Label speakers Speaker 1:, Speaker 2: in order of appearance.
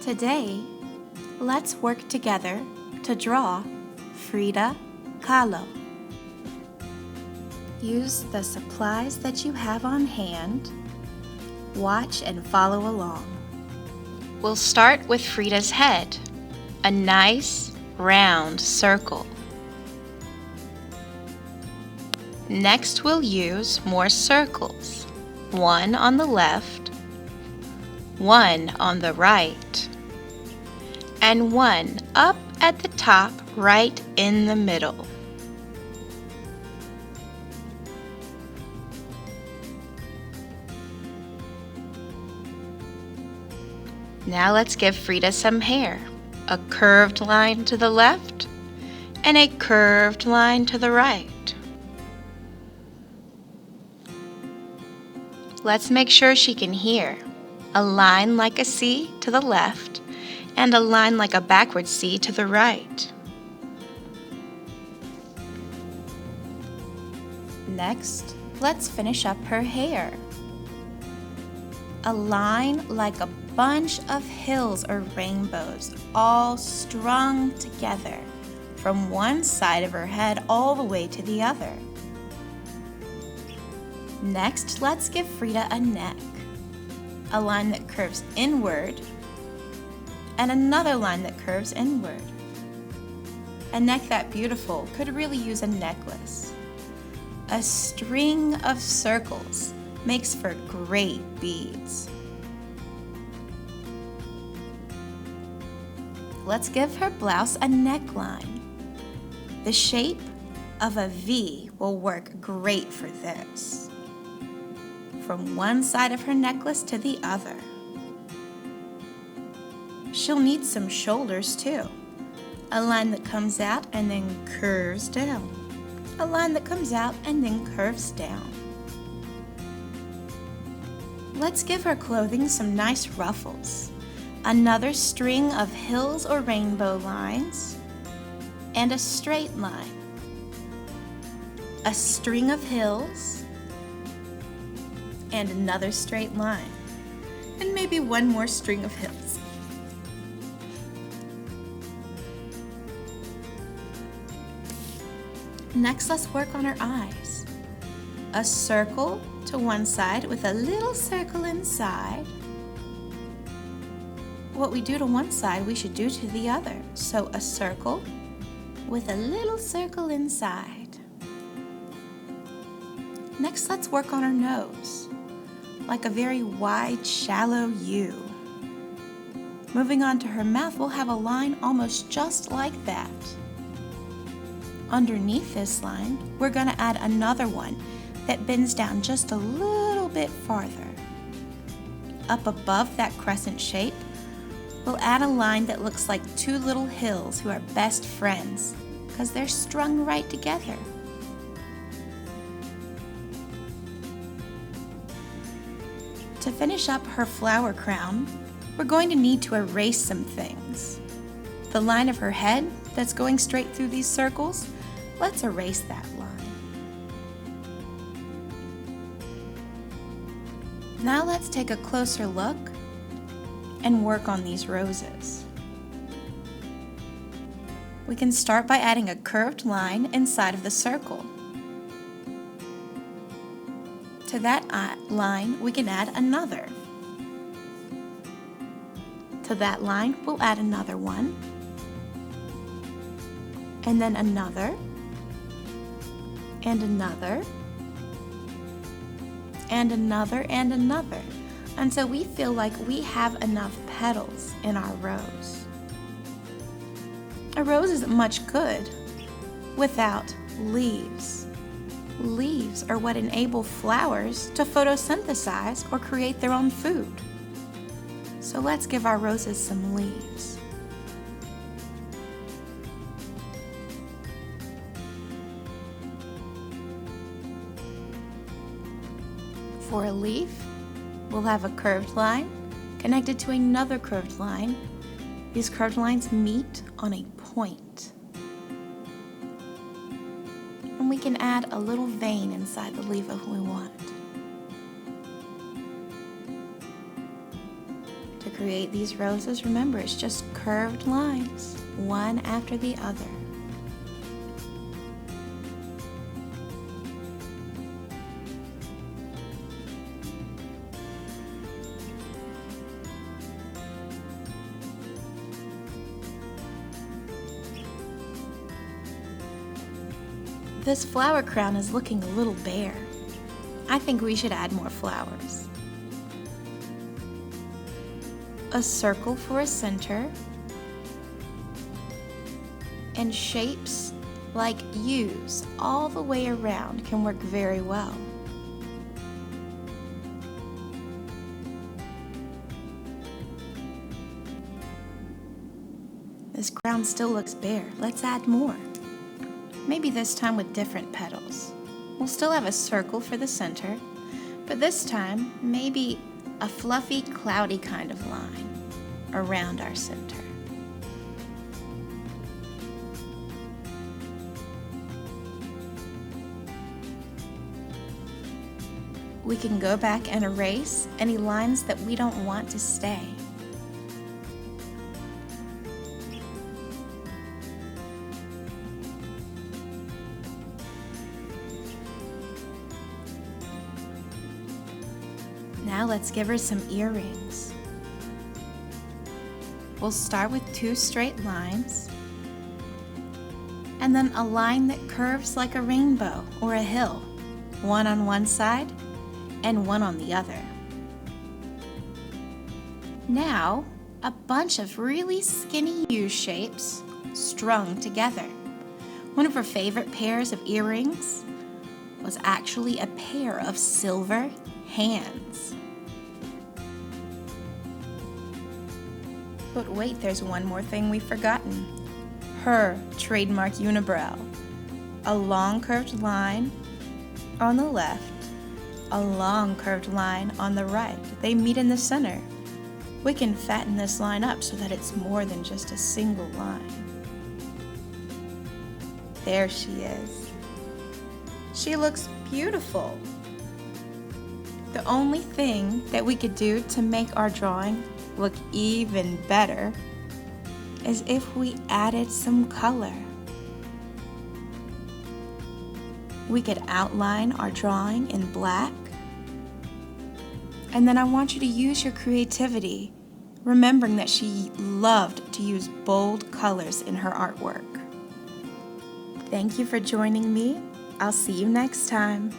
Speaker 1: Today, let's work together to draw Frida Kahlo. Use the supplies that you have on hand. Watch and follow along. We'll start with Frida's head, a nice round circle. Next, we'll use more circles, one on the left, one on the right, and one up at the top right in the middle. Now let's give Frida some hair, a curved line to the left and a curved line to the right. Let's make sure she can hear. A line like a C to the left and a line like a backward C to the right. Next, let's finish up her hair. A line like a bunch of hills or rainbows, all strung together from one side of her head all the way to the other. Next, let's give Frida a neck. A line that curves inward and another line that curves inward. A neck that beautiful could really use a necklace. A string of circles makes for great beads. Let's give her blouse a neckline. The shape of a V will work great for this. From one side of her necklace to the other. She'll need some shoulders too. A line that comes out and then curves down. A line that comes out and then curves down. Let's give her clothing some nice ruffles. Another string of hills or rainbow lines and a straight line. A string of hills and another straight line, and maybe one more string of hills. Next, let's work on her eyes. A circle to one side with a little circle inside. What we do to one side, we should do to the other. So a circle with a little circle inside. Next, let's work on her nose. Like a very wide, shallow U. Moving on to her mouth, we'll have a line almost just like that. Underneath this line, we're going to add another one that bends down just a little bit farther. Up above that crescent shape, we'll add a line that looks like two little hills who are best friends because they're strung right together. To finish up her flower crown, we're going to need to erase some things. The line of her head that's going straight through these circles, let's erase that line. Now let's take a closer look and work on these roses. We can start by adding a curved line inside of the circle. To that line, we can add another. To that line, we'll add another one, and then another, and another, and another, and another, until we feel like we have enough petals in our rose. A rose isn't much good without leaves. Leaves are what enable flowers to photosynthesize or create their own food. So let's give our roses some leaves. For a leaf, we'll have a curved line connected to another curved line. These curved lines meet on a point. And we can add a little vein inside the leaf if we want. To create these roses, remember, it's just curved lines, one after the other. This flower crown is looking a little bare. I think we should add more flowers. A circle for a center, and shapes like U's all the way around can work very well. This crown still looks bare. Let's add more. Maybe this time with different petals. We'll still have a circle for the center, but this time maybe a fluffy, cloudy kind of line around our center. We can go back and erase any lines that we don't want to stay. Now let's give her some earrings. We'll start with 2 straight lines, and then a line that curves like a rainbow or a hill, one on one side and one on the other. Now, a bunch of really skinny U shapes strung together. One of her favorite pairs of earrings was actually a pair of silver hands. But wait, there's one more thing we've forgotten. Her trademark unibrow. A long curved line on the left, a long curved line on the right. They meet in the center. We can fatten this line up so that it's more than just a single line. There she is. She looks beautiful. The only thing that we could do to make our drawing look even better is if we added some color. We could outline our drawing in black, and then I want you to use your creativity, remembering that she loved to use bold colors in her artwork. Thank you for joining me. I'll see you next time.